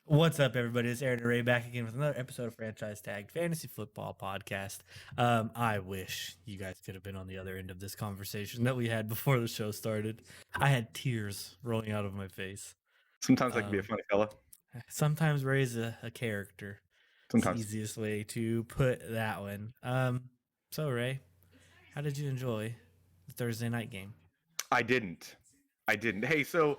What's up, everybody? It's Aaron and Ray back again with another episode of Franchise Tag Fantasy Football Podcast. I wish you guys could have been on the other end of this conversation that we had before the show started. I had tears rolling out of my face. Sometimes I can be a funny fella. Sometimes Ray's a character. Sometimes. It's the easiest way to put that one. So Ray, how did you enjoy the Thursday night game? I didn't. Hey, so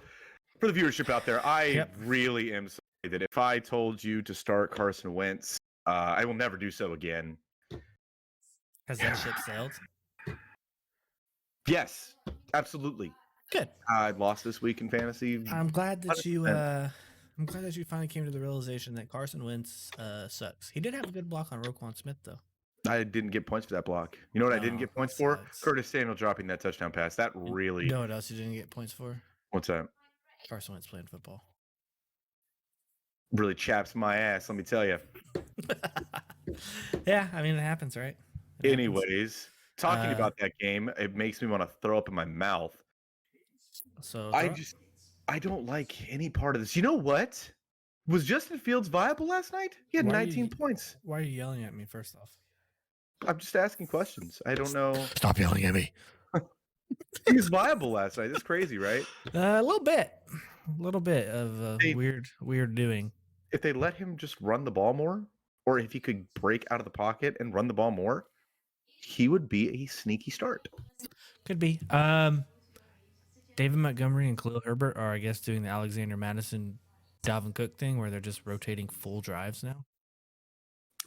for the viewership out there, I really am sorry that if I told you to start Carson Wentz, I will never do so again. Has that ship sailed? Yes, absolutely. Good. I lost this week in fantasy. I'm glad that you. I'm glad that you finally came to the realization that Carson Wentz sucks. He did have a good block on Roquan Smith, though. I didn't get points for that block. You know what I didn't get points for? Curtis Samuel dropping that touchdown pass. That really. You know what else you didn't get points for? What's that? Carson Wentz playing football. Really chaps my ass, let me tell you. Yeah, I mean, it happens, right? Anyways, talking about that game, it makes me want to throw up in my mouth. So I don't like any part of this. You know what? Was Justin Fields viable last night? He had 19 points. Why are you yelling at me, first off? I'm just asking questions. I don't know. Stop yelling at me. He was viable last night. That's crazy, right? A little bit of weird doing. If they let him just run the ball more, or if he could break out of the pocket and run the ball more, he would be a sneaky start. Could be. David Montgomery and Khalil Herbert are, I guess, doing the Alexander Madison, Dalvin Cook thing where they're just rotating full drives now.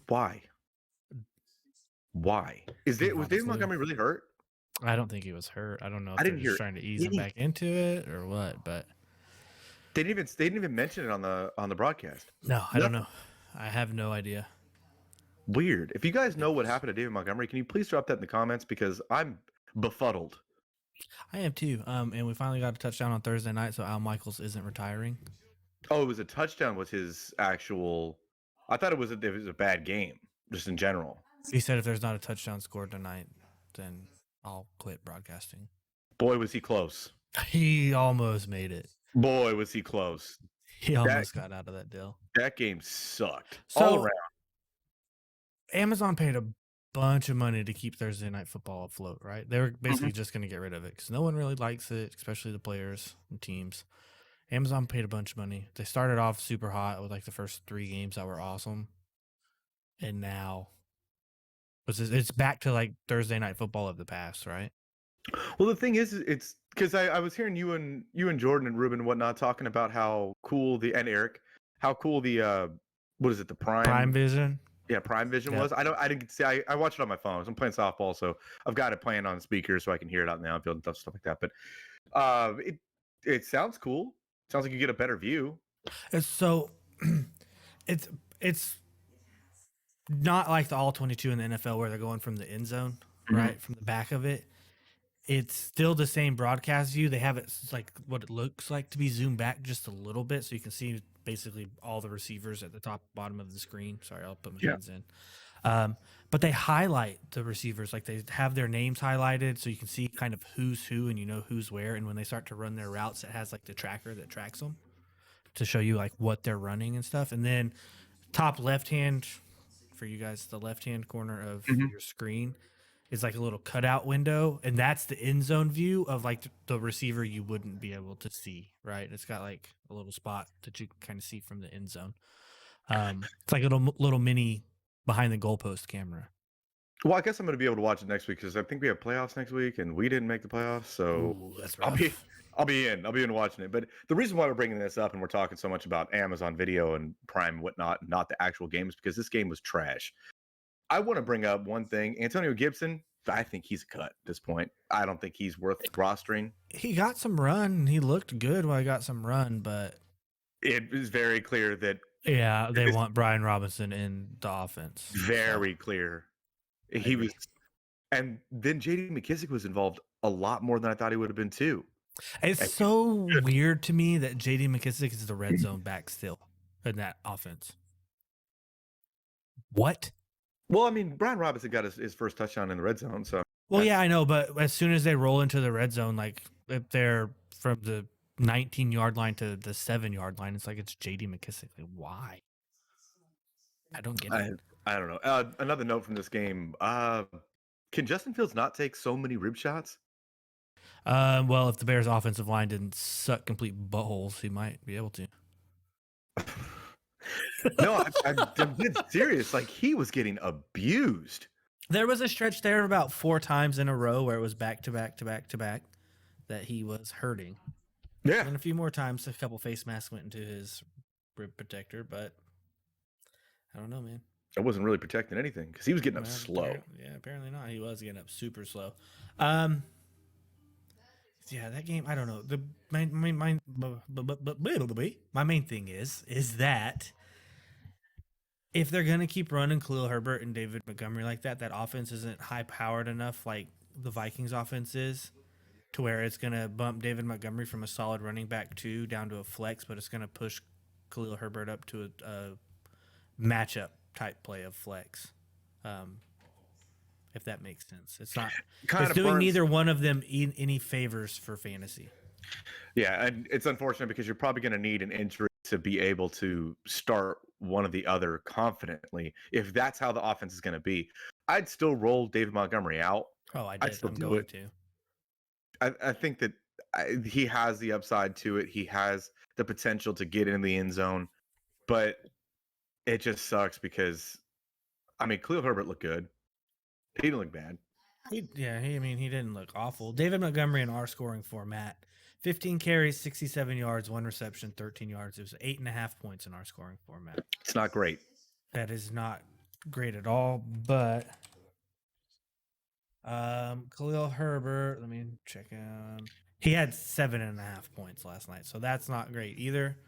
Why? Was David Montgomery really hurt? I don't think he was hurt. I don't know if they're just trying to ease him back into it or what, but they didn't even mention it on the broadcast. No, I don't know. I have no idea. Weird. If you guys know what happened to David Montgomery, can you please drop that in the comments, because I'm befuddled. I am too. And we finally got a touchdown on Thursday night, so Al Michaels isn't retiring. Oh, it was a touchdown. Was his actual? I thought it was a bad game, just in general. He said if there's not a touchdown scored tonight, then I'll quit broadcasting. Boy, was he close. He almost made it. Boy, was he close. He almost got out of that deal. That game sucked all around. Amazon paid a bunch of money to keep Thursday Night Football afloat, right? They were basically just going to get rid of it because no one really likes it, especially the players and teams. Amazon paid a bunch of money. They started off super hot with like the first 3 games that were awesome. And now it's back to like Thursday Night Football of the past, right? Well, the thing is, it's because I was hearing you and Jordan and Ruben and whatnot talking about how cool and Eric, how cool the what is it, the Prime Vision? Yeah, Prime Vision was. I didn't see. I watched it on my phone. I'm playing softball, so I've got it playing on speakers so I can hear it out in the outfield and stuff like that. But it sounds cool. Sounds like you get a better view. It's not like the all 22 in the NFL where they're going from the end zone, right, from the back of it. It's still the same broadcast view. They have it like what it looks like to be zoomed back just a little bit, so you can see basically all the receivers at the top bottom of the screen. Sorry, I'll put my hands in. But they highlight the receivers, like they have their names highlighted, so you can see kind of who's who and you know who's where. And when they start to run their routes, it has like the tracker that tracks them to show you like what they're running and stuff. And then top left hand for you guys, the left hand corner of your screen is like a little cutout window, and that's the end zone view of like the receiver you wouldn't be able to see, right? It's got like a little spot that you can kind of see from the end zone. It's like a little mini behind the goalpost camera. Well, I guess I'm going to be able to watch it next week because I think we have playoffs next week, and we didn't make the playoffs, so that's rough. I'll be in watching it. But the reason why we're bringing this up and we're talking so much about Amazon Video and Prime and whatnot, not the actual games, because this game was trash. I want to bring up one thing. Antonio Gibson, I think he's a cut at this point. I don't think he's worth rostering. He got some run. He looked good while he got some run, but it is very clear that they want Brian Robinson in the offense. Very clear. He was, and then J.D. McKissic was involved a lot more than I thought he would have been too. It's so weird to me that J.D. McKissic is the red zone back still in that offense. What? Well, I mean, Brian Robinson got his first touchdown in the red zone. So yeah, I know, but as soon as they roll into the red zone, like if they're from the 19-yard line to the 7-yard line. It's like it's J.D. McKissick. Like, why? I don't get I it. I don't know. Another note from this game. Can Justin Fields not take so many rib shots? Well, if the Bears' offensive line didn't suck complete buttholes, he might be able to. No, I'm dead serious. Like he was getting abused. There was a stretch there about 4 times in a row where it was back to back to back to back that he was hurting. Yeah, And a few more times, a couple face masks went into his rib protector, but I don't know, man. I wasn't really protecting anything because he was getting up slow. Apparently not. He was getting up super slow. Yeah, that game. I don't know. My main thing is that if they're gonna keep running Khalil Herbert and David Montgomery like that, that offense isn't high powered enough like the Vikings offense is, to where it's gonna bump David Montgomery from a solid running back 2 down to a flex, but it's gonna push Khalil Herbert up to a matchup type play of flex. If that makes sense. It's not. Kind It's of doing burns. neither one of them any favors for fantasy. Yeah, and it's unfortunate because you're probably going to need an injury to be able to start one of the other confidently. If that's how the offense is going to be, I'd still roll David Montgomery out. Oh, I I'd did. still I'm do going it. to. I think that he has the upside to it. He has the potential to get in the end zone, but it just sucks because, I mean, Khalil Herbert looked good. He didn't look bad. He didn't look awful. David Montgomery in our scoring format, 15 carries, 67 yards, 1 reception, 13 yards. It was 8.5 points in our scoring format. It's not great. That is not great at all, but Khalil Herbert, let me check him. He had 7.5 points last night, so that's not great either.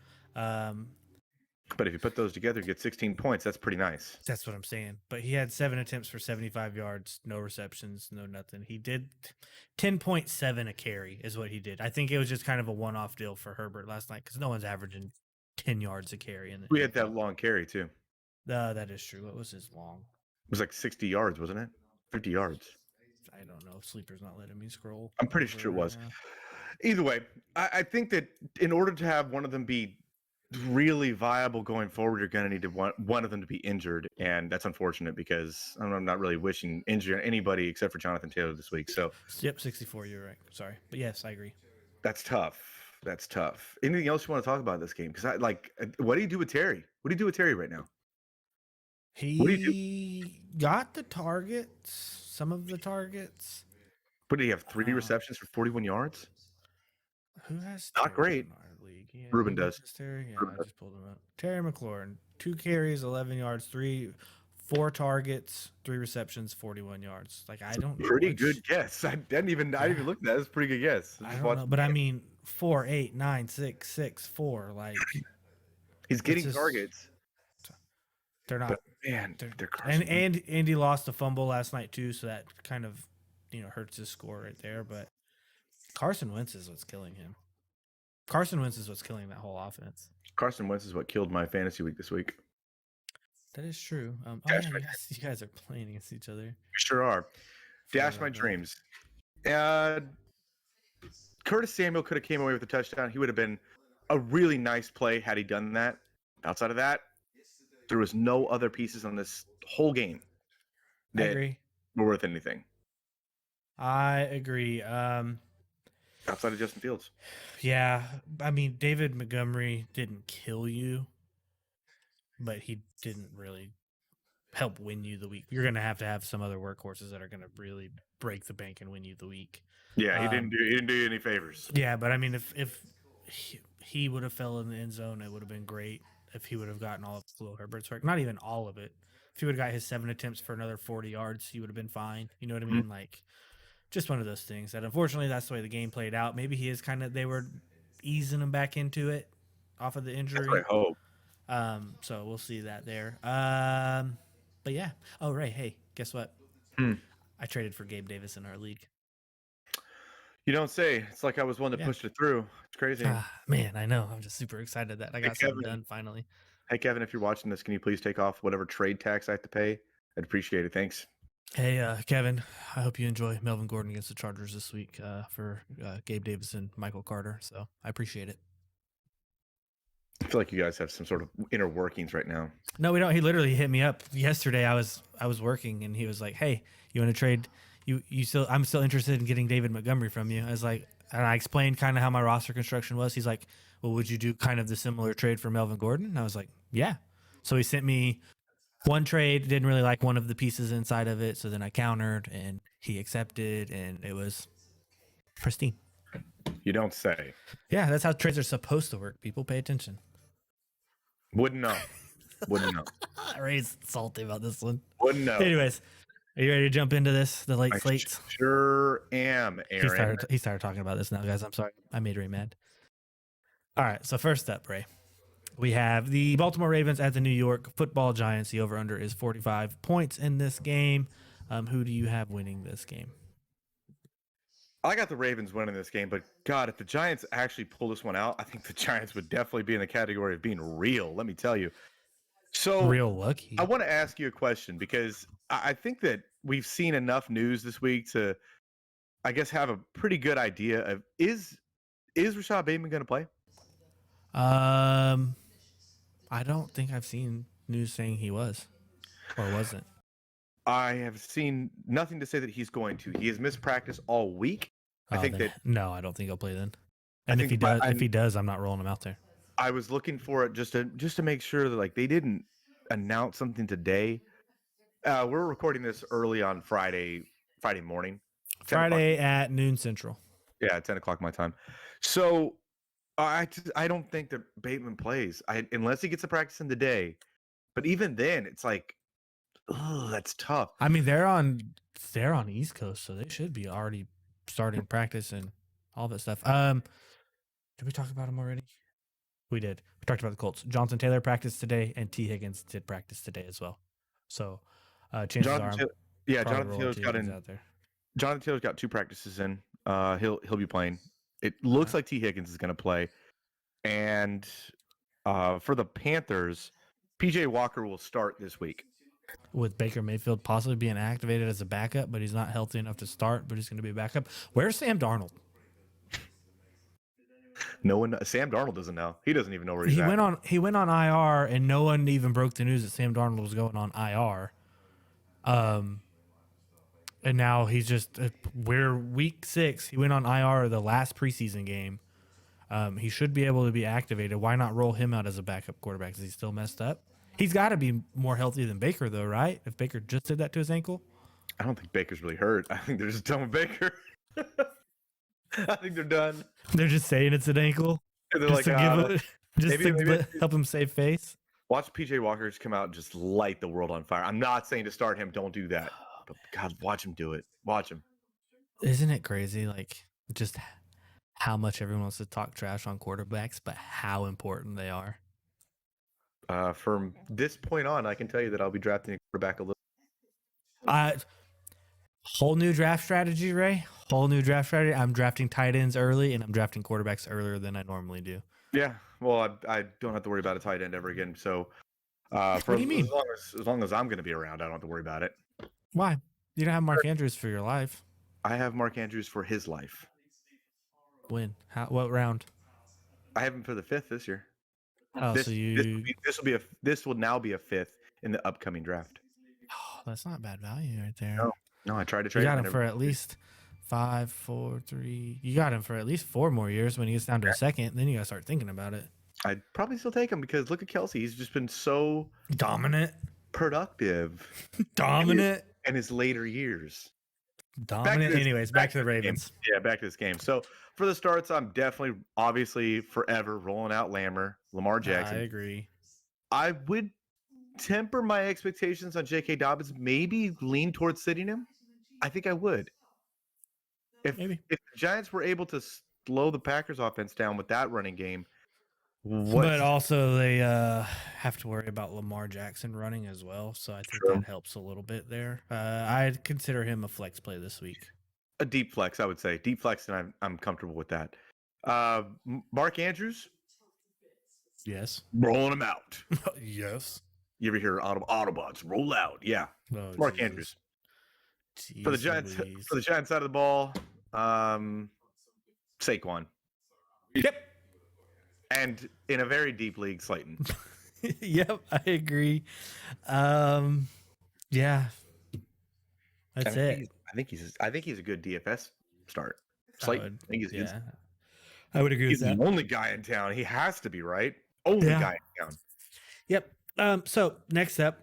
But if you put those together, you get 16 points. That's pretty nice. That's what I'm saying. But he had 7 attempts for 75 yards, no receptions, no nothing. He did 10.7 a carry is what he did. I think it was just kind of a one-off deal for Herbert last night because no one's averaging 10 yards a carry. In the We had that long carry too. that is true. What was his long? It was like 60 yards, wasn't it? 50 yards. I don't know. Sleeper's not letting me scroll. I'm pretty sure it was. Either way, I think that in order to have one of them be really viable going forward, you're going to need to one of them to be injured, and that's unfortunate because I'm not really wishing injury on anybody except for Jonathan Taylor this week. So, Yep, 64. You're right. Sorry, but yes, I agree. that's tough. That's tough. Anything else you want to talk about this game? Because what do you do with Terry? What do you do with Terry right now? What do you do? He got the targets, some of the targets. What do you have? 3 receptions for 41 yards? Who has Not Terry great. in our league? Yeah, Ruben does. Terry? Yeah, Ruben I just pulled him up. Terry McLaurin, 2 carries, 11 yards, 4 targets, 3 receptions, 41 yards. Like I don't know. Pretty good guess. I didn't even look at that. That's a pretty good guess. I don't know, but I mean 4, 8, 9, 6, 6, 4. Like he's getting targets. They're not. But man, they're and he lost a fumble last night too, so that kind of hurts his score right there. But Carson Wentz is what's killing him. Carson Wentz is what's killing that whole offense. Carson Wentz is what killed my fantasy week this week. That is true. You guys are playing against each other. We sure are. Dash my dreams. Curtis Samuel could have came away with a touchdown. He would have been a really nice play had he done that. Outside of that, there was no other pieces on this whole game that were worth anything. I agree. Outside of Justin Fields. Yeah, I mean, David Montgomery didn't kill you, but he didn't really help win you the week. You're going to have some other workhorses that are going to really break the bank and win you the week. Yeah, he didn't do you any favors. Yeah, but I mean, if he would have fell in the end zone, it would have been great. If he would have gotten all of Khalil Herbert's work, not even all of it. If he would have got his 7 attempts for another 40 yards, he would have been fine. You know what I mean? Like, just one of those things that unfortunately that's the way the game played out. Maybe he is they were easing him back into it off of the injury. That's what I hope. So we'll see that there. But yeah. Oh, right. Hey, guess what? I traded for Gabe Davis in our league. You don't say. It's like I was one that pushed it through. It's crazy. Man, I know. I'm just super excited that I got something done finally. Hey, Kevin, if you're watching this, can you please take off whatever trade tax I have to pay? I'd appreciate it. Thanks. Hey, Kevin, I hope you enjoy Melvin Gordon against the Chargers this week for Gabe Davis and Michael Carter. So I appreciate it. I feel like you guys have some sort of inner workings right now. No, we don't. He literally hit me up yesterday. I was working, and he was like, "Hey, you want to trade? You still? I'm still interested in getting David Montgomery from you." I was like, and I explained kind of how my roster construction was. He's like, "Well, would you do kind of the similar trade for Melvin Gordon?" And I was like, "Yeah." So he sent me one trade. Didn't really like one of the pieces inside of it, so then I countered, and he accepted, and it was pristine. You don't say. Yeah, that's how trades are supposed to work. People pay attention. Wouldn't know. Wouldn't know. Ray's salty about this one. Wouldn't know. Anyways, are you ready to jump into this? The late I slates. sure am, Aaron. He started talking about this now, guys. I'm sorry. I made Ray mad. All right. So first up, Ray, we have the Baltimore Ravens at the New York Football Giants. The over/under is 45 points in this game. Who do you have winning this game? I got the Ravens winning this game, but God, if the Giants actually pull this one out, I think the Giants would definitely be in the category of being real. Let me tell you. So Real lucky. I want to ask you a question because I think that we've seen enough news this week to, I guess, have a pretty good idea of is Rashad Bateman going to play? I don't think I've seen news saying he was or wasn't. I have seen nothing to say that he's going to. He has missed practice all week. I think that no, I don't think he'll play then. And if he does, I'm not rolling him out there. I was looking for it just to make sure that like they didn't announce something today. We're recording this early on Friday morning. Friday at noon Central. Yeah, 10 o'clock my time. So I don't think that Bateman plays unless he gets to practice in the day. But even then, it's like, oh, that's tough. I mean, they're on East Coast, so they should be already starting practice and all that stuff. Did we talk about them already? We did. We talked about the Colts. Jonathan Taylor practiced today, and T. Higgins did practice today as well. So chances are, Jonathan Taylor's got 2 practices in. He'll be playing. It looks like T. Higgins is going to play, and for the Panthers, PJ Walker will start this week. With Baker Mayfield possibly being activated as a backup, but he's not healthy enough to start, but he's going to be a backup. Where's Sam Darnold? No one. Sam Darnold doesn't know. He doesn't even know where he's at. He went on IR, and no one even broke the news that Sam Darnold was going on IR. And now he's just we're week 6. He went on IR the last preseason game. He should be able to be activated. Why not roll him out as a backup quarterback? Is he still messed up? He's got to be more healthy than Baker, though, right? If Baker just did that to his ankle? I don't think Baker's really hurt. I think they're just done with Baker. I think they're done. They're just saying it's an ankle? They're just to help him save face? Watch PJ Walker just come out and just light the world on fire. I'm not saying to start him. Don't do that. But, God, watch him do it. Watch him. Isn't it crazy, like, just how much everyone wants to talk trash on quarterbacks, but how important they are? From this point on, I can tell you that I'll be drafting a quarterback a little. Whole new draft strategy, Ray. Whole new draft strategy. I'm drafting tight ends early, and I'm drafting quarterbacks earlier than I normally do. Yeah, well, I don't have to worry about a tight end ever again. So, what do you mean? As long as I'm going to be around, I don't have to worry about it. Why? You don't have Mark Andrews for your life. I have Mark Andrews for his life. When? How? What round? I have him for the 5th this year. Oh, this will now be a 5th in the upcoming draft. Oh, that's not bad value right there. No, I tried to trade. You got him for at least 5, 4, 3. You got him for at least 4 more years. When he gets down to a second, then you got to start thinking about it. I'd probably still take him because look at Kelsey. He's just been so dominant, productive, dominant in his later years. Dominant. Anyways, back to the Ravens. Yeah, back to this game. So for the starts, I'm definitely, obviously, forever rolling out Lamar Jackson. I agree. I would temper my expectations on J.K. Dobbins. Maybe lean towards sitting him. I think I would. If the Giants were able to slow the Packers offense down with that running game. But also they have to worry about Lamar Jackson running as well. So I think that helps a little bit there. I'd consider him a flex play this week. A deep flex, I would say. Deep flex, and I'm comfortable with that. Mark Andrews? Yes. Rolling him out. Yes. You ever hear Autobots roll out? Yeah. Oh, Mark Andrews. For the Jeez Giants, Louise. for the Giants side of the ball, Saquon, Yep. and in a very deep league, Slayton. Yep, I agree. Yeah, that's it. I think he's a good DFS start. I Slayton. would, I think he's a good. yeah, I would agree He's with that. the only guy in town. He has to be, right? Only Yeah. guy in town. Yep. So next up,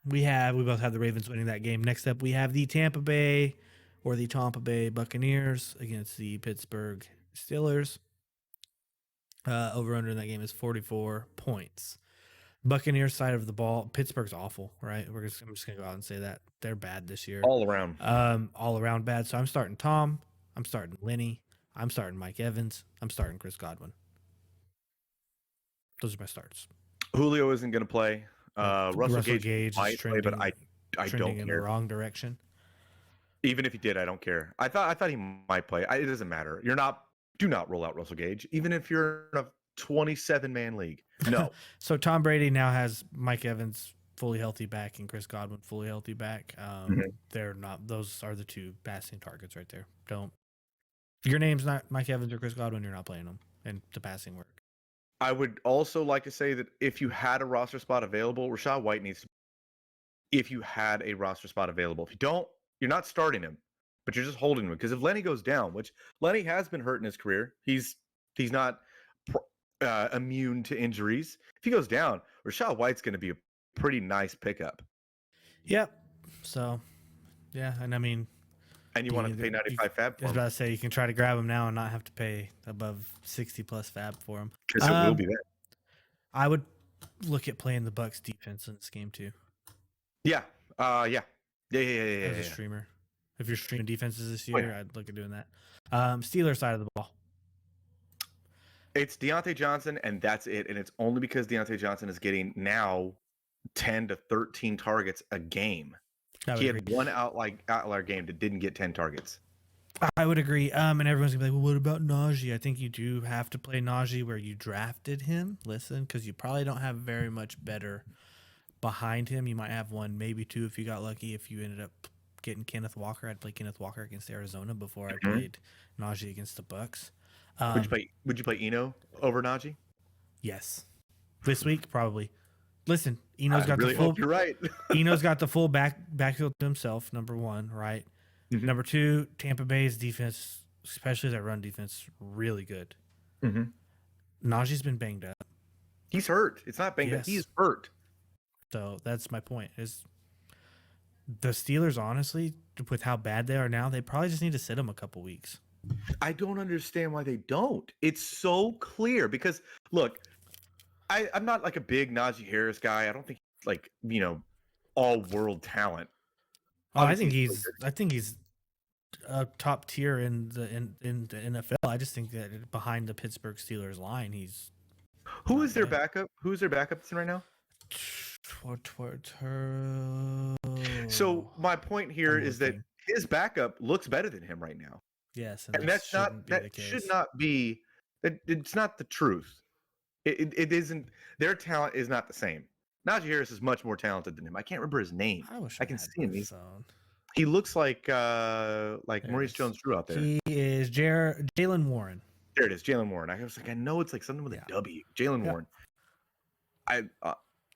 we both have the Ravens winning that game. Next up, we have the Tampa Bay Buccaneers against the Pittsburgh Steelers. Over under in that game is 44 points. Buccaneers side of the ball, Pittsburgh's awful, right? I'm just gonna go out and say that they're bad this year. All around. All around bad. So I'm starting Tom. I'm starting Lenny. I'm starting Mike Evans. I'm starting Chris Godwin. Those are my starts. Julio isn't going to play. Russell Gage might is play, but I trending don't in care. the wrong direction. Even if he did, I don't care. I thought he might play. It doesn't matter. Do not roll out Russell Gage, even if you're in a 27-man league. No. So Tom Brady now has Mike Evans fully healthy back and Chris Godwin fully healthy back. They're not; those are the two passing targets right there. Your name's not Mike Evans or Chris Godwin. You're not playing them, and the passing work. I would also like to say that if you had a roster spot available, Rachaad White needs to. If you had a roster spot available, if you don't, you're not starting him, but you're just holding him because if Lenny goes down, which Lenny has been hurt in his career, he's not immune to injuries. If he goes down, Rachaad White's going to be a pretty nice pickup. Yep. So, yeah, and I mean, and you want to pay 95 fab for him. I was about to say you can try to grab him now and not have to pay above 60 plus fab for him. Because it will be there. I would look at playing the Bucs defense in this game too. Yeah. As a streamer, if you're streaming defenses this year, I'd look at doing that. Steelers side of the ball. It's Deontay Johnson, and that's it. And it's only because Deontay Johnson is getting now 10 to 13 targets a game. He had one outlier game that didn't get 10 targets. I would agree. And everyone's gonna be like, well, what about Najee? I think you do have to play Najee where you drafted him. Listen, because you probably don't have very much better behind him. You might have one, maybe two if you got lucky. If you ended up getting Kenneth Walker, I'd play Kenneth Walker against Arizona before I played Najee against the Bucs. Would you play Eno over Najee? Yes. This week, probably. Listen, Eno's got the full. Hope you're right. Eno's got the full backfield to himself. Number one, right? Number two, Tampa Bay's defense, especially their run defense, really good. Najee's been banged up. He's hurt. It's not banged up. He's hurt. So that's my point. Is the Steelers, honestly, with how bad they are now, they probably just need to sit him a couple weeks. I don't understand why they don't. It's so clear because look, I'm not like a big Najee Harris guy. I don't think he's like, all world talent. Oh, I think he's top tier in the NFL. I just think that behind the Pittsburgh Steelers line, he's Who is their backup? Who's their backup right now? So my point here is that his backup looks better than him right now. Yes, and that should not be. It's not the truth. It isn't. Their talent is not the same. Najee Harris is much more talented than him. I can't remember his name. I can see him. He looks like Maurice Jones-Drew out there. He is Jalen Warren. There it is, Jalen Warren. I was like, I know it's like something with a W. Jalen Warren.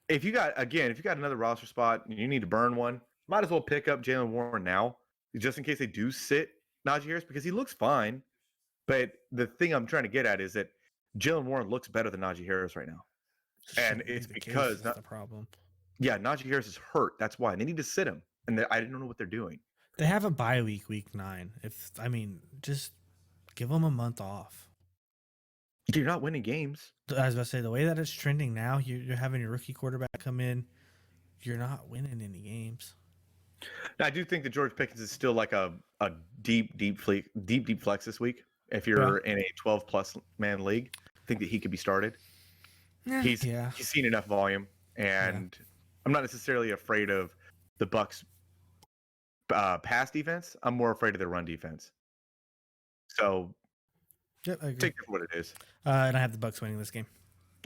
If you got another roster spot and you need to burn one, might as well pick up Jalen Warren now, just in case they do sit Najee Harris, because he looks fine. But the thing I'm trying to get at is that Jalen Warren looks better than Najee Harris right now. And it's because that's the problem. Yeah, Najee Harris is hurt. That's why they need to sit him. And I don't know what they're doing. They have a bye week 9. Just give them a month off. You're not winning games. I was about to say, the way that it's trending now, you're having your rookie quarterback come in. You're not winning any games. Now, I do think that George Pickens is still like a deep flex this week. If you're in a 12-plus man league, I think that he could be started. He's seen enough volume, and I'm not necessarily afraid of the Bucs pass defense. I'm more afraid of their run defense. So, I agree. Take it for what it is. And I have the Bucs winning this game.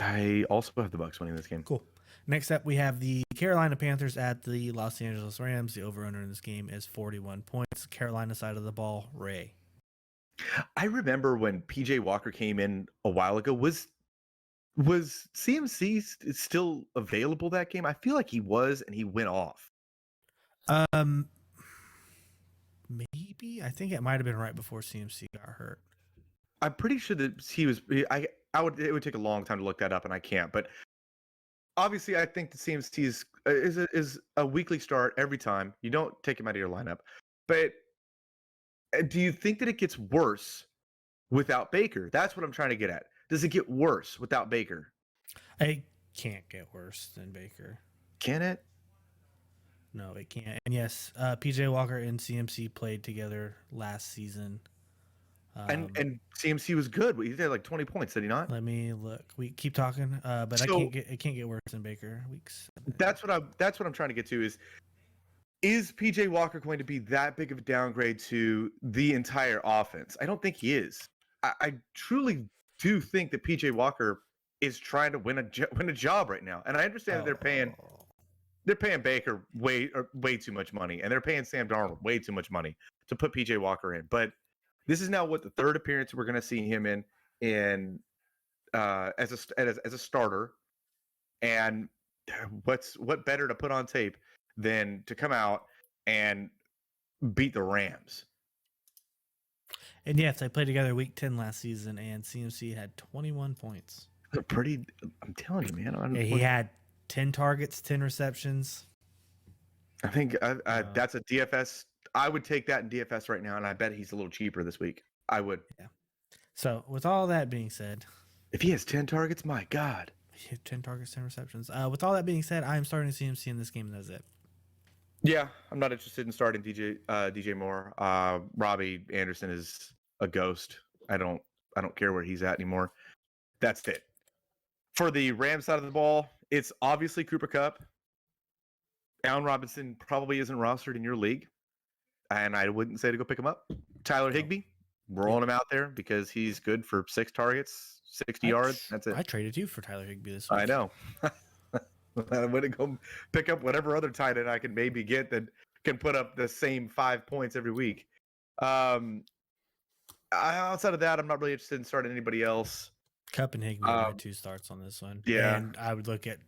I also have the Bucs winning this game. Cool. Next up, we have the Carolina Panthers at the Los Angeles Rams. The over-under in this game is 41 points. Carolina side of the ball, Ray. I remember when PJ Walker came in a while ago. Was CMC still available that game? I feel like he was, and he went off. Maybe. I think it might have been right before CMC got hurt. I'm pretty sure that he was. I would. It would take a long time to look that up, and I can't. But obviously, I think the CMC is a weekly start every time. You don't take him out of your lineup. But do you think that it gets worse without Baker? That's what I'm trying to get at. Does it get worse without Baker? It can't get worse than Baker. Can it? No, it can't. And yes, PJ Walker and CMC played together last season. And CMC was good. He did like 20 points, did he not? Let me look. We keep talking, but it can't get worse than Baker. Weeks. That's what I'm trying to get to is PJ Walker going to be that big of a downgrade to the entire offense? I don't think he is. I truly do think that PJ Walker is trying to win a job right now, and I understand that they're paying Baker way too much money, and they're paying Sam Darnold way too much money to put PJ Walker in. But this is now what the third appearance we're going to see him in as a starter, and what better to put on tape than to come out and beat the Rams. And yes, they played together week 10 last season, and CMC had 21 points. I'm telling you, man. He had 10 targets, 10 receptions. I think that's a DFS. I would take that in DFS right now, and I bet he's a little cheaper this week. I would. Yeah. So with all that being said, if he has 10 targets, my God. 10 targets, 10 receptions. With all that being said, I am starting CMC in this game, and that's it. Yeah, I'm not interested in starting DJ Moore. Robbie Anderson is a ghost. I don't care where he's at anymore. That's it. For the Rams side of the ball, it's obviously Cooper Kupp. Allen Robinson probably isn't rostered in your league, and I wouldn't say to go pick him up. Tyler Higbee, rolling him out there because he's good for 6 targets, 60 yards. That's it. I traded you for Tyler Higbee this week. I know. I wouldn't go pick up whatever other tight end I can maybe get that can put up the same 5 points every week. Outside of that, I'm not really interested in starting anybody else. Kupp and Higbee are my 2 starts on this one. Yeah. And I would look at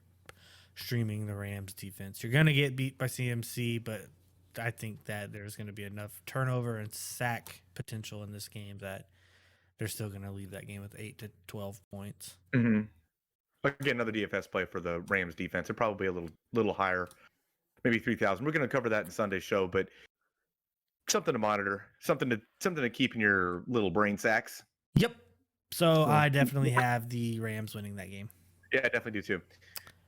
streaming the Rams defense. You're going to get beat by CMC, but I think that there's going to be enough turnover and sack potential in this game that they're still going to leave that game with 8 to 12 points. Mm-hmm. Again, another DFS play for the Rams defense. It'd probably be a little higher, maybe 3,000. We're going to cover that in Sunday's show, but something to monitor, something to keep in your little brain sacks. Yep. So I definitely have the Rams winning that game. Yeah, I definitely do too.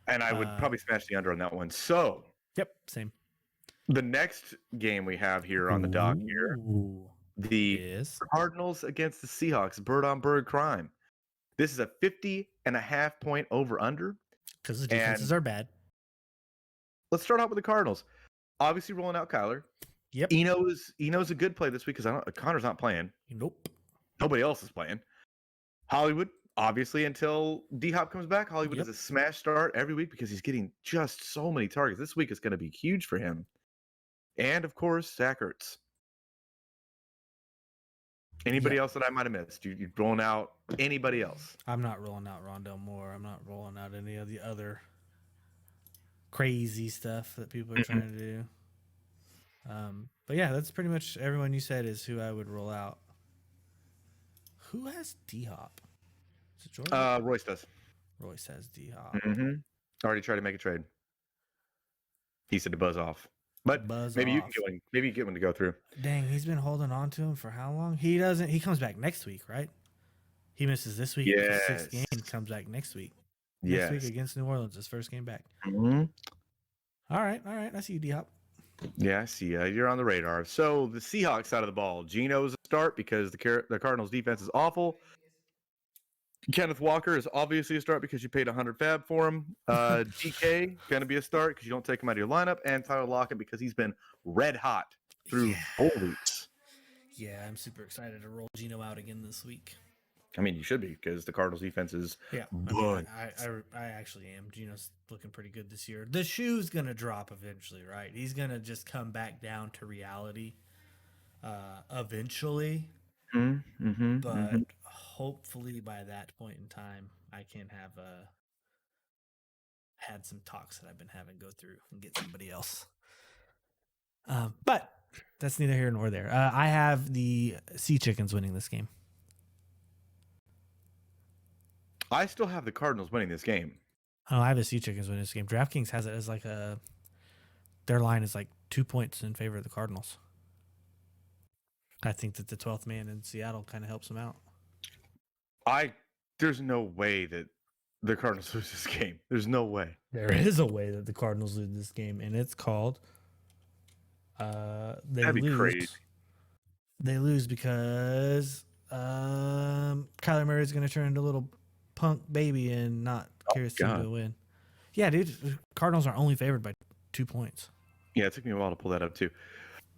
And I would probably smash the under on that one. So, yep, same. The next game we have here on the dock here, the Cardinals against the Seahawks, bird on bird crime. This is a 50.5 point over under. Because the defenses are bad. Let's start out with the Cardinals. Obviously rolling out Kyler. Yep. Eno's a good play this week because Connor's not playing. Nope. Nobody else is playing. Hollywood, obviously, until D-Hop comes back, Hollywood is a smash start every week because he's getting just so many targets. This week is going to be huge for him. And, of course, Zach Ertz. Anybody else that I might have missed? You rolling out anybody else? I'm not rolling out Rondell Moore. I'm not rolling out any of the other crazy stuff that people are trying to do. But, yeah, that's pretty much everyone you said is who I would roll out. Who has D-Hop? Is it Jordan? Royce does. Royce has D-Hop. Mm-hmm. Already tried to make a trade. He said to buzz off. But maybe you can get one to go through. Dang, he's been holding on to him for how long? He comes back next week, right? He misses this week. Yes. 6th game, comes back next week. Yes. Next week against New Orleans, his first game back. Mm-hmm. All right. I see you, D-Hop. Yeah, I see. You're on the radar. So the Seahawks side of the ball, Geno's a start because the Cardinals defense is awful. Kenneth Walker is obviously a start because you paid 100 fab for him. DK going to be a start because you don't take him out of your lineup, and Tyler Lockett because he's been red hot through 4 weeks. Yeah, I'm super excited to roll Geno out again this week. I mean, you should be because the Cardinals defense is Yeah, bunt. I actually am. Gino's looking pretty good this year. The shoe's gonna drop eventually, right? He's gonna just come back down to reality eventually. But hopefully by that point in time, I can have had some talks that I've been having go through and get somebody else. But that's neither here nor there. I have the Sea Chickens winning this game. I still have the Cardinals winning this game. Oh, I have the Sea Chickens winning this game. DraftKings has it as like their line is like 2 points in favor of the Cardinals. I think that the 12th man in Seattle kind of helps them out. There's no way that the Cardinals lose this game. There's no way. There is a way that the Cardinals lose this game, and it's called That'd be crazy. They lose because Kyler Murray is going to turn into a little punk baby and not carry his team to win. Yeah, dude. Cardinals are only favored by 2 points. Yeah, it took me a while to pull that up too.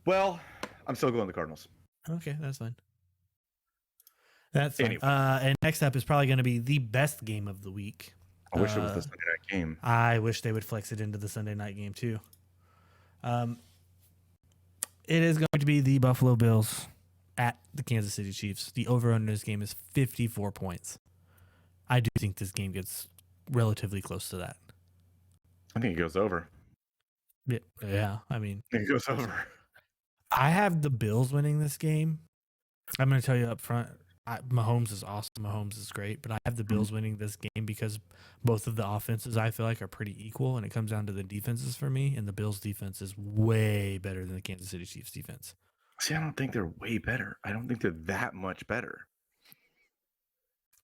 Well, I'm still going the Cardinals. Okay, that's fine. That's fine. And next up is probably going to be the best game of the week. I wish it was the Sunday night game. I wish they would flex it into the Sunday night game too. It is going to be the Buffalo Bills at the Kansas City Chiefs. The over-under this game is 54 points. I do think this game gets relatively close to that. I think it goes over. Yeah, I mean, it goes over. I have the Bills winning this game. I'm going to tell you up front, Mahomes is awesome. Mahomes is great, but I have the Bills winning this game because both of the offenses I feel like are pretty equal, and it comes down to the defenses for me, and the Bills defense is way better than the Kansas City Chiefs defense. See, I don't think they're way better. I don't think they're that much better.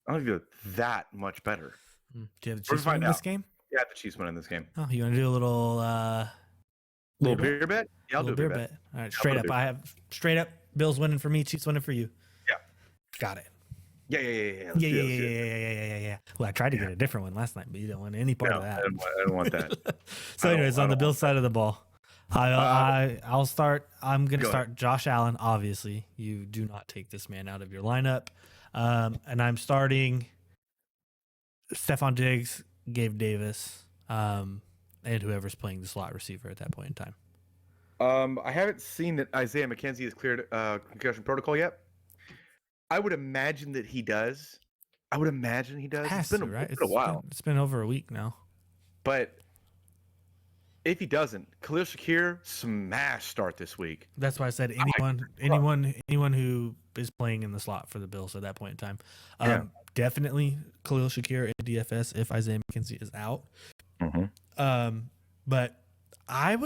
I don't think they're that much better. Do you have the Chiefs winning this game? Yeah, the Chiefs winning this game. Oh, you want to do a little beer bet? Yeah, I'll do a beer bet. All right, straight up. I have straight up Bills winning for me, Chiefs winning for you. Yeah. Got it. Yeah. Yeah. Well, I tried to get a different one last night, but you don't want any part of that. I don't want that. So, anyways, on the Bills side of the ball, I'll start. I'm going to start Josh Allen. Obviously, you do not take this man out of your lineup. And I'm starting Stephon Diggs, Gabe Davis, and whoever's playing the slot receiver at that point in time. I haven't seen that Isaiah McKenzie has cleared concussion protocol yet. I would imagine that he does. It's been a while. It's been over a week now. But if he doesn't, Khalil Shakir smash start this week. That's why I said anyone who is playing in the slot for the Bills at that point in time. Definitely Khalil Shakir in DFS if Isaiah McKenzie is out. But I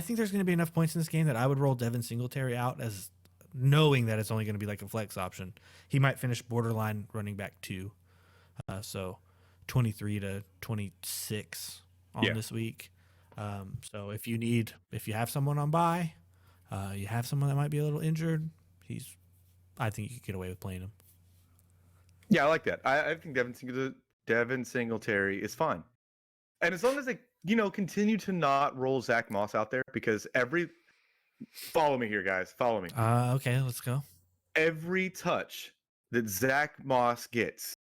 think there's going to be enough points in this game that I would roll Devin Singletary out as knowing that it's only going to be like a flex option. He might finish borderline running back 2. So 23 to 26 on this week. So if you have someone on bye, you have someone that might be a little injured, I think you could get away with playing him. Yeah, I like that. I think Devin Singletary is fine. And as long as they, continue to not roll Zach Moss out there, because follow me here, guys. Follow me. Okay, let's go. Every touch that Zach Moss gets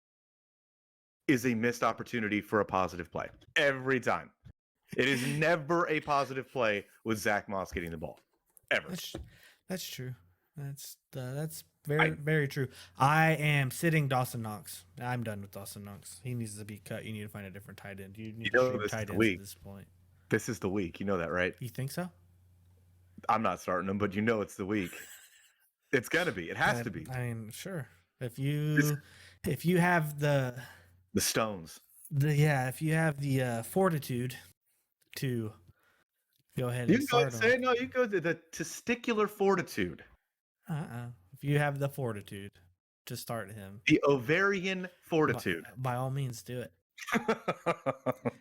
is a missed opportunity for a positive play. Every time. It is never a positive play with Zach Moss getting the ball. Ever. That's true. That's very true. I am sitting Dawson Knox. I'm done with Dawson Knox. He needs to be cut. You need to find a different tight end. You need to shoot tight ends at this point. This is the week. You know that, right? You think so? I'm not starting him, but it's the week. It's gonna be. It has to be. I mean, sure. If you have the stones. If you have the fortitude to go ahead and start him. You can go the testicular fortitude. If you have the fortitude to start him. The ovarian fortitude. By all means, do it.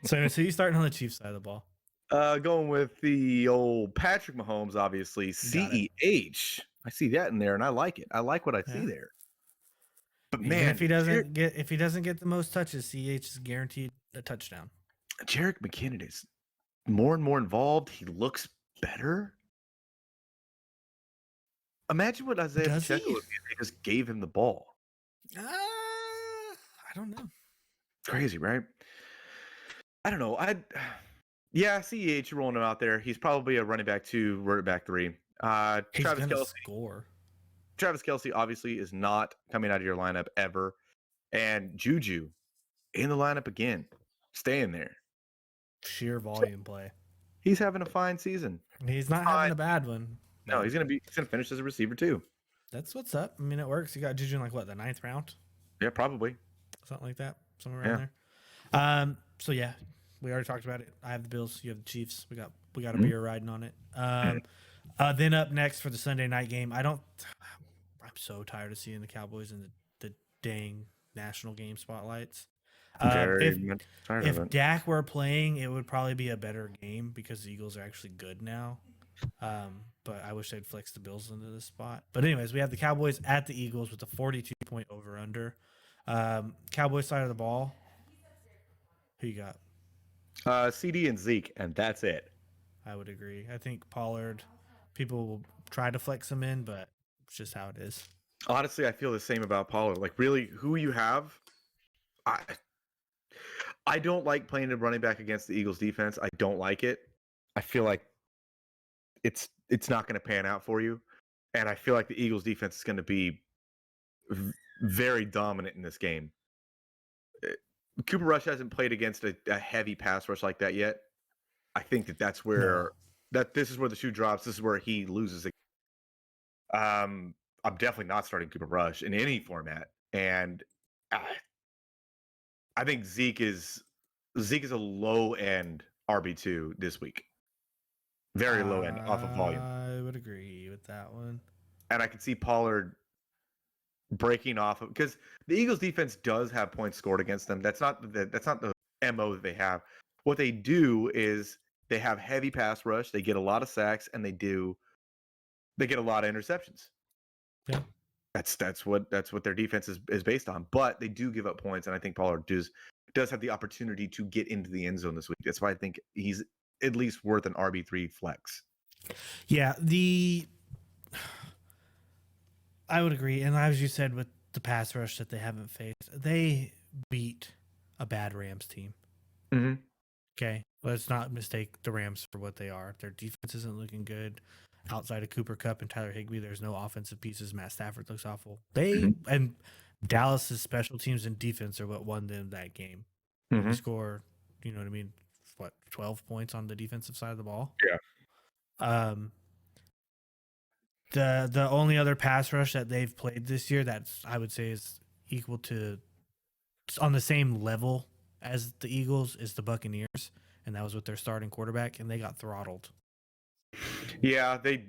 So you starting on the Chiefs side of the ball. Going with the old Patrick Mahomes, obviously. CEH. I see that in there, and I like it. I like what I see there. But man, if he doesn't get the most touches, CEH is guaranteed a touchdown. Jerick McKinnon is more and more involved. He looks better. Imagine what Isaiah Pacheco would be if they just gave him the ball. I don't know. Crazy, right? I don't know. Yeah, CEH rolling him out there. He's probably a running back 2, running back 3. He's Travis gonna Kelce. score. Travis Kelce obviously is not coming out of your lineup ever, and Juju in the lineup again, staying there. Sheer volume play. He's having a fine season. He's not having a bad one. No, he's gonna finish as a receiver too. That's what's up. I mean, it works. You got Juju in like what, the 9th round, Yeah, probably. something like that, somewhere around there. So yeah, we already talked about it. I have the Bills. You have the Chiefs. We got a beer riding on it. Then up next for the Sunday night game. I'm so tired of seeing the Cowboys in the dang national game spotlights. Very much tired of If it. Dak were playing, it would probably be a better game because the Eagles are actually good now. But I wish they'd flex the Bills into this spot. But anyways, we have the Cowboys at the Eagles with a 42-point over/under. Cowboys side of the ball. Who you got? CD and Zeke, and that's it. I would agree. I think Pollard, people will try to flex him in, but it's just how it is. Honestly, I feel the same about Pollard. Like, really, who you have, I don't like playing a running back against the Eagles defense. I don't like it. I feel like it's not going to pan out for you, and I feel like the Eagles defense is going to be very dominant in this game. Cooper Rush hasn't played against a heavy pass rush like that yet. I think that's where this is where the shoe drops. This is where he loses. I'm definitely not starting Cooper Rush in any format, and I think Zeke is a low end RB2 this week. Very low end off of volume. I would agree with that one. And I can see Pollard breaking off of, because the Eagles defense does have points scored against them. That's not the MO that they have. What they do is they have heavy pass rush, they get a lot of sacks, and they get a lot of interceptions. Yeah. That's what their defense is based on. But they do give up points, and I think Pollard does have the opportunity to get into the end zone this week. That's why I think he's at least worth an RB3 flex. Yeah, I would agree. And as you said, with the pass rush that they haven't faced, they beat a bad Rams team. Mm-hmm. Okay, let's not mistake the Rams for what they are. Their defense isn't looking good. Outside of Cooper Kupp and Tyler Higbee, there's no offensive pieces. Matt Stafford looks awful. And Dallas's special teams and defense are what won them that game. Mm-hmm. They score, you know what I mean? 12 points on the defensive side of the ball? Yeah. The only other pass rush that they've played this year that's, I would say, is equal to, on the same level as the Eagles, is the Buccaneers, and that was with their starting quarterback, and they got throttled. Yeah, they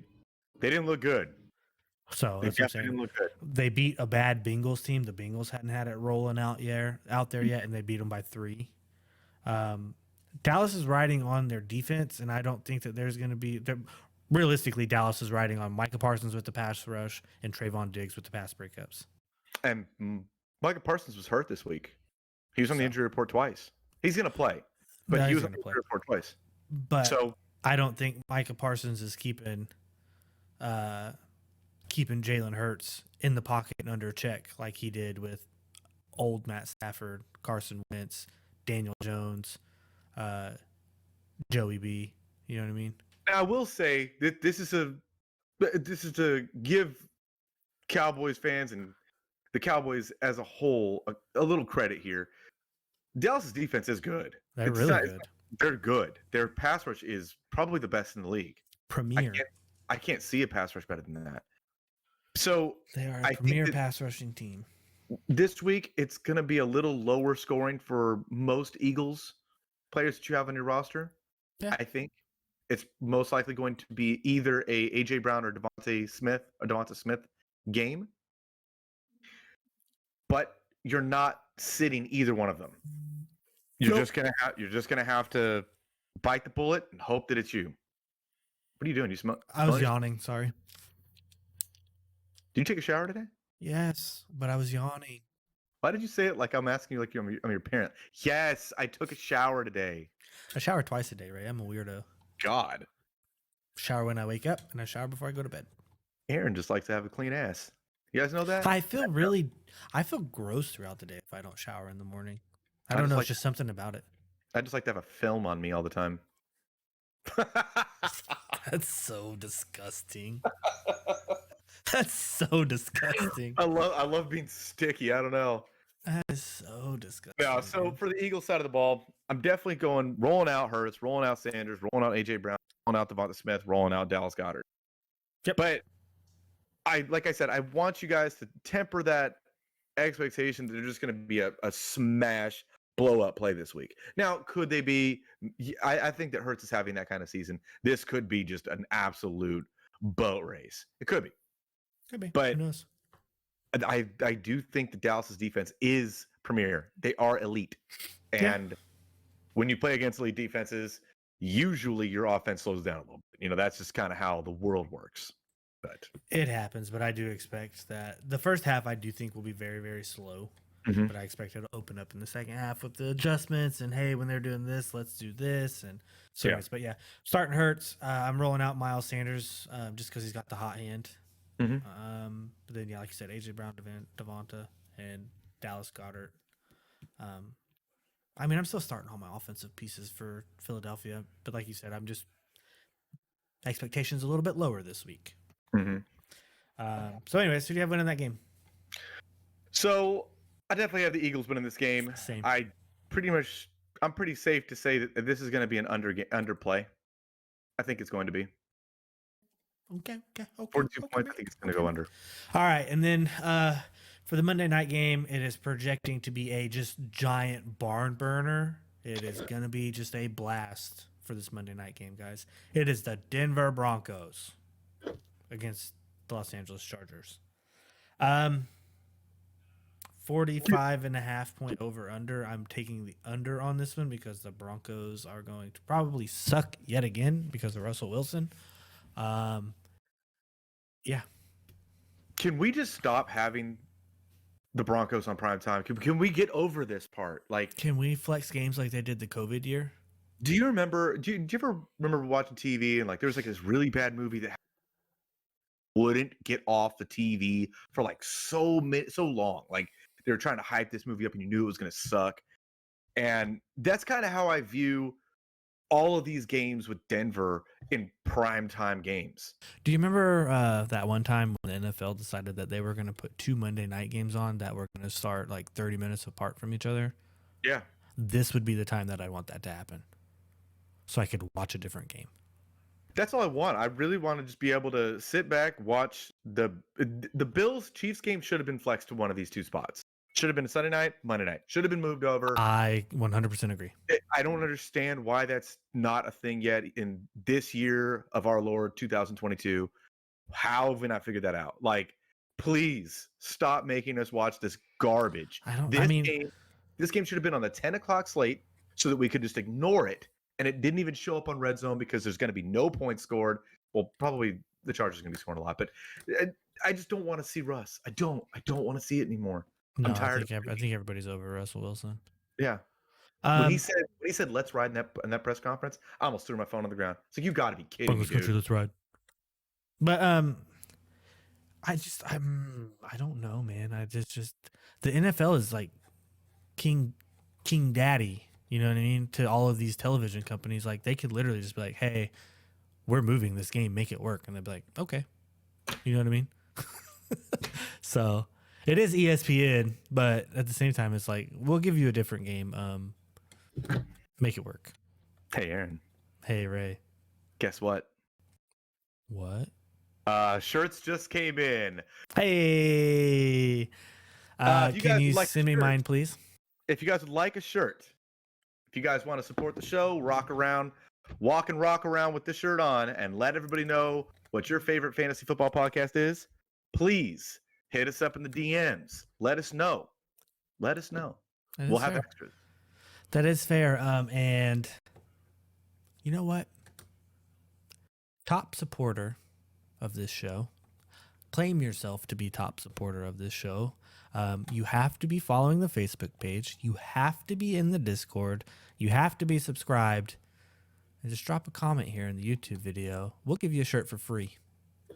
didn't look good. So They that's what I'm definitely saying. didn't look good. They beat a bad Bengals team. The Bengals hadn't had it rolling out there yet, and they beat them by 3. Dallas is riding on their defense, and I don't think that there's going to be. Realistically, Dallas is riding on Micah Parsons with the pass rush and Trayvon Diggs with the pass breakups. And Micah Parsons was hurt this week. He was on the injury report twice. He's going to play, but he was on the injury report twice. But I don't think Micah Parsons is keeping Jalen Hurts in the pocket and under check like he did with old Matt Stafford, Carson Wentz, Daniel Jones, Joey B. You know what I mean? Now, I will say that this is to give Cowboys fans and the Cowboys as a whole a little credit here. Dallas's defense is good. They're really good. They're good. Their pass rush is probably the best in the league. Premier. I can't see a pass rush better than that. So they are a premier pass rushing team. This week, it's going to be a little lower scoring for most Eagles players that you have on your roster. Yeah. I think it's most likely going to be either a AJ Brown or Devonta Smith game. But you're not sitting either one of them. You're just gonna have to bite the bullet and hope that it's you. What are you doing? You smoke? I was yawning. Sorry. Did you take a shower today? Yes, but I was yawning. Why did you say it like I'm asking you like I'm your parent? Yes, I took a shower today. I shower twice a day, Ray. I'm a weirdo. God. Shower when I wake up, and I shower before I go to bed. Aaron just likes to have a clean ass. You guys know that? I feel gross throughout the day if I don't shower in the morning. I I don't just know. like It's just something about it. I just like to have a film on me all the time. That's so disgusting. That's so disgusting. I love being sticky. I don't know. That is so disgusting. No, so Dude. for the Eagles side of the ball, I'm definitely going rolling out Hurts, rolling out Sanders, rolling out AJ Brown, rolling out Devonta Smith, rolling out Dallas Goedert. Yep. But like I said, I want you guys to temper that expectation that they're just going to be a smash blow up play this week. Now, could they be? I think that Hurts is having that kind of season. This could be just an absolute boat race. It could be. Could be. But who knows? I do think that Dallas's defense is premier. They are elite. And when you play against elite defenses, usually your offense slows down a little bit. You know, that's just kind of how the world works. But it happens, but I do expect that the first half I do think will be very, very slow. Mhm. But I expect it to open up in the second half with the adjustments and hey, when they're doing this, let's do this and so. Yeah. Anyways, but yeah, starting Hurts. I'm rolling out Miles Sanders just because he's got the hot hand. Mhm. But then yeah, like you said, AJ Brown, Devonta, and Dallas Goedert. I mean, I'm still starting all my offensive pieces for Philadelphia, but like you said, I'm just expectations a little bit lower this week. Mhm. So anyways, who do you have winning that game? So I definitely have the Eagles winning this game. Same. I'm pretty safe to say that this is going to be an underplay. I think it's going to be Okay. 42 points. I think it's going to go under. All right, and then for the Monday night game, it is projecting to be a just giant barn burner. It is going to be just a blast for this Monday night game, guys. It is the Denver Broncos against the Los Angeles Chargers. 45.5 point over under. I'm taking the under on this one because the Broncos are going to probably suck yet again because of Russell Wilson. Yeah. Can we just stop having the Broncos on prime time? Can we get over this part? Like, Can we flex games like they did the COVID year? do you remember? Do you ever remember watching TV and like there was like this really bad movie that wouldn't get off the TV for like so long? Like they were trying to hype this movie up and you knew it was going to suck. And that's kind of how I view all of these games with Denver in primetime games. Do you remember that one time when the NFL decided that they were going to put 2 Monday night games on that were going to start like 30 minutes apart from each other? Yeah. This would be the time that I'd want that to happen so I could watch a different game. That's all I want. I really want to just be able to sit back, watch the Bills Chiefs game should have been flexed to one of these two spots. Should have been a Sunday night, Monday night. Should have been moved over. I 100% agree. I don't understand why that's not a thing yet in this year of our Lord 2022. How have we not figured that out? Like, please stop making us watch this garbage. This game should have been on the 10 o'clock slate so that we could just ignore it. And it didn't even show up on Red Zone because there's going to be no points scored. Well, probably the Chargers are going to be scoring a lot, but I just don't want to see Russ. I don't want to see it anymore. No, I'm tired. I think everybody's over Russell Wilson. Yeah. When he said let's ride in that press conference, I almost threw my phone on the ground. So you got to be kidding me, dude. Let's ride. But I don't know, man. I just the NFL is like king daddy. You know what I mean? To all of these television companies, like they could literally just be like, "Hey, we're moving this game, make it work," and they'd be like, "Okay." You know what I mean? So it is ESPN, but at the same time, it's like we'll give you a different game. Make it work. Hey, Aaron. Hey, Ray. Guess what? What? Shirts just came in. Hey. Can you send me mine, please? If you guys would like a shirt, if you guys want to support the show, walk and rock around with this shirt on and let everybody know what your favorite fantasy football podcast is, please hit us up in the DMs. Let us know. We'll have extras. That is fair. And you know what? Top supporter of this show. Claim yourself to be top supporter of this show. You have to be following the Facebook page. You have to be in the Discord. You have to be subscribed. And just drop a comment here in the YouTube video. We'll give you a shirt for free.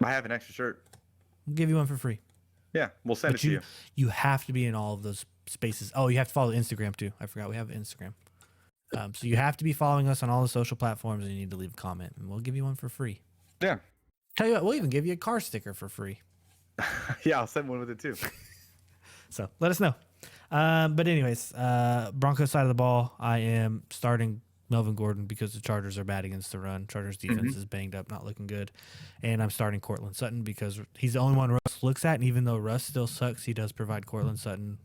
I have an extra shirt. We'll give you one for free. Yeah, we'll send it to you. You have to be in all of those spaces. Oh, you have to follow Instagram too. I forgot we have Instagram. So you have to be following us on all the social platforms, and you need to leave a comment, and we'll give you one for free. Yeah. Tell you what, we'll even give you a car sticker for free. Yeah, I'll send one with it too. So let us know. But anyways, Broncos side of the ball, I am starting Melvin Gordon because the Chargers are bad against the run. Chargers defense is banged up, not looking good. And I'm starting Cortland Sutton because he's the only one Russ looks at. And even though Russ still sucks, he does provide Cortland Sutton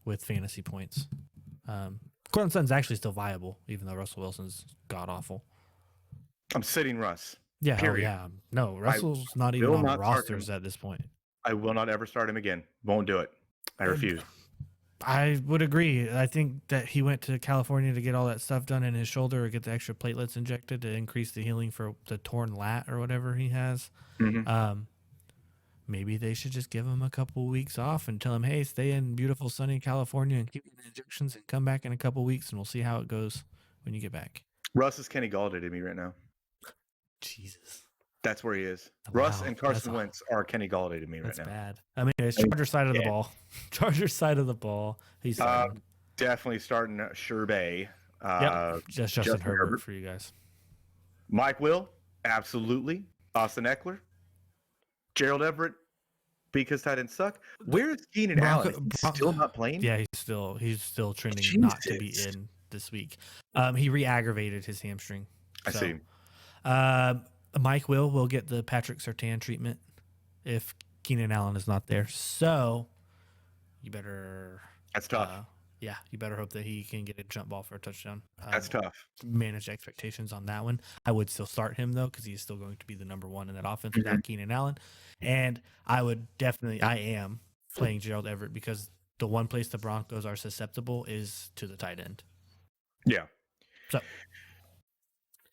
with fantasy points. Cortland Sutton's actually still viable, even though Russell Wilson's god awful. I'm sitting Russ. Yeah, Period. yeah. No, Russell's not even on rosters him. at this point. I will not ever start him again. Won't do it. I refuse. I would agree. I think that he went to California to get all that stuff done in his shoulder or get the extra platelets injected to increase the healing for the torn lat or whatever he has. Maybe they should just give him a couple weeks off and tell him, hey, stay in beautiful sunny California and keep getting injections and come back in a couple weeks and we'll see how it goes when you get back. Russ is Kenny Galladay to me right now. Jesus. That's where he is. Wow, Russ and Carson Wentz are Kenny Galladay to me right now. That's bad. I mean, it's Chargers side of the ball. Chargers side of the ball. He's definitely starting Sherbet. Just Justin Herbert for you guys. Mike Will, absolutely. Austin Eckler, Gerald Everett, because I didn't suck. Where is Keenan Allen? He's still not playing? Yeah, he's still trending not to be in this week. He re-aggravated his hamstring. I see. Mike will get the Patrick Surtain treatment if Keenan Allen is not there. So you better. That's tough. You better hope that he can get a jump ball for a touchdown. That's tough. Manage expectations on that one. I would still start him though because he's still going to be the number one in that offense without Keenan Allen. And I am playing Gerald Everett because the one place the Broncos are susceptible is to the tight end. Yeah. So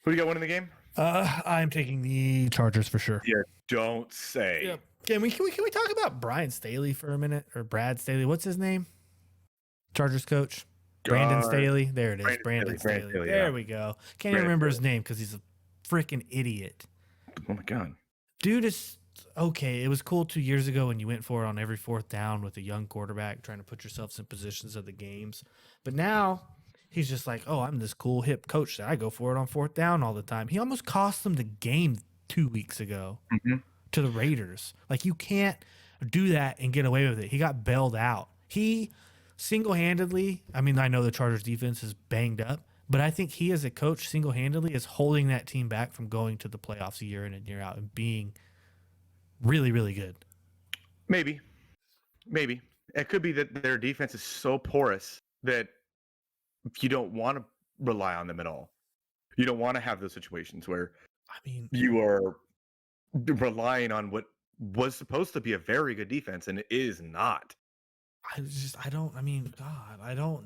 who do you got winning the game? I'm taking the Chargers for sure. Yeah, don't say. Yep. Can we talk about Brian Staley for a minute, or Brad Staley? What's his name? Chargers coach Brandon Staley. There it is, Brandon Staley. There we go. Can't even remember his name because he's a freaking idiot. Oh my god, dude is okay. It was cool 2 years ago when you went for it on every fourth down with a young quarterback trying to put yourselves in positions of the games, but now. He's just like, oh, I'm this cool hip coach that I go for it on fourth down all the time. He almost cost them the game 2 weeks ago to the Raiders. Like, you can't do that and get away with it. He got bailed out. He single-handedly, I mean, I know the Chargers defense is banged up, but I think he as a coach single-handedly is holding that team back from going to the playoffs year in and year out and being really, really good. Maybe. It could be that their defense is so porous that you don't want to rely on them at all. You don't want to have those situations where you are relying on what was supposed to be a very good defense and it is not. I don't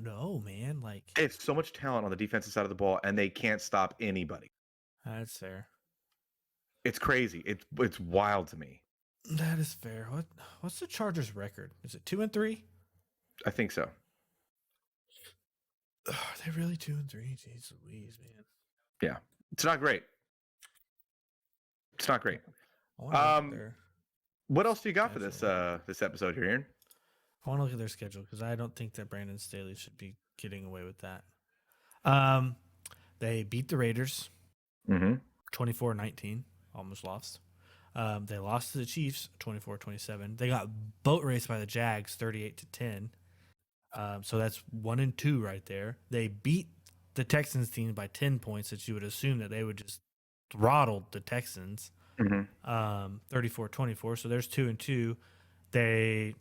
know, man. Like, they have so much talent on the defensive side of the ball and they can't stop anybody. That's fair. It's crazy. It's wild to me. That is fair. What's the Chargers record? Is it 2-3? I think so. Are they really 2-3? Jeez Louise, man. Yeah, it's not great. What else do you got for this episode here, Aaron? I want to look at their schedule because I don't think that Brandon Staley should be getting away with that. They beat the Raiders 24-19, almost lost. They lost to the Chiefs 24-27. They got boat raced by the Jags 38-10. So that's 1-2 right there. They beat the Texans team by 10 points that you would assume that they would just throttle the Texans. 34-24. So there's 2-2. They're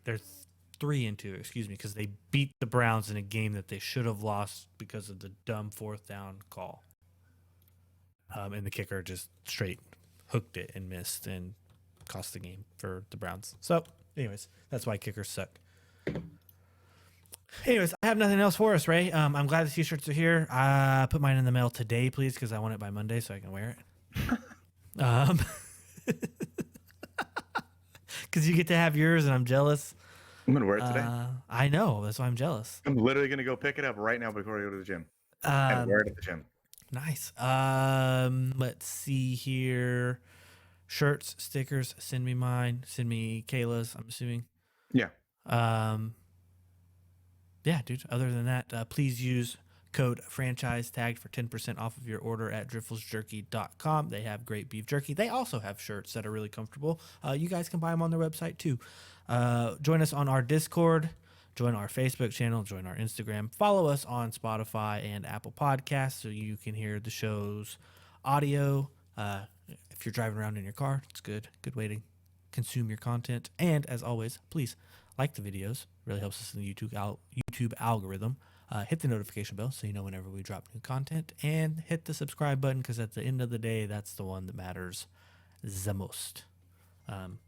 3-2, excuse me, because they beat the Browns in a game that they should have lost because of the dumb fourth down call. And the kicker just straight hooked it and missed and cost the game for the Browns. So, anyways, that's why kickers suck. Anyways, I have nothing else for us, Ray. I'm glad the t-shirts are here. Put mine in the mail today, please, because I want it by Monday so I can wear it. Because you get to have yours, and I'm jealous. I'm going to wear it today. I know. That's why I'm jealous. I'm literally going to go pick it up right now before I go to the gym. And wear it at the gym. Nice. Let's see here. Shirts, stickers, send me mine. Send me Kayla's, I'm assuming. Yeah. Yeah, dude. Other than that, please use code franchise tagged for 10% off of your order at drifflesjerky.com. They have great beef jerky. They also have shirts that are really comfortable. You guys can buy them on their website too. Join us on our Discord, join our Facebook channel, join our Instagram, follow us on Spotify and Apple Podcasts so you can hear the show's audio. If you're driving around in your car, it's good way to consume your content. And as always, please like the videos. Really helps us in the YouTube algorithm. Hit the notification bell so you know whenever we drop new content, and hit the subscribe button because at the end of the day, that's the one that matters the most.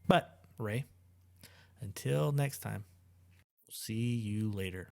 But Ray, until next time, see you later.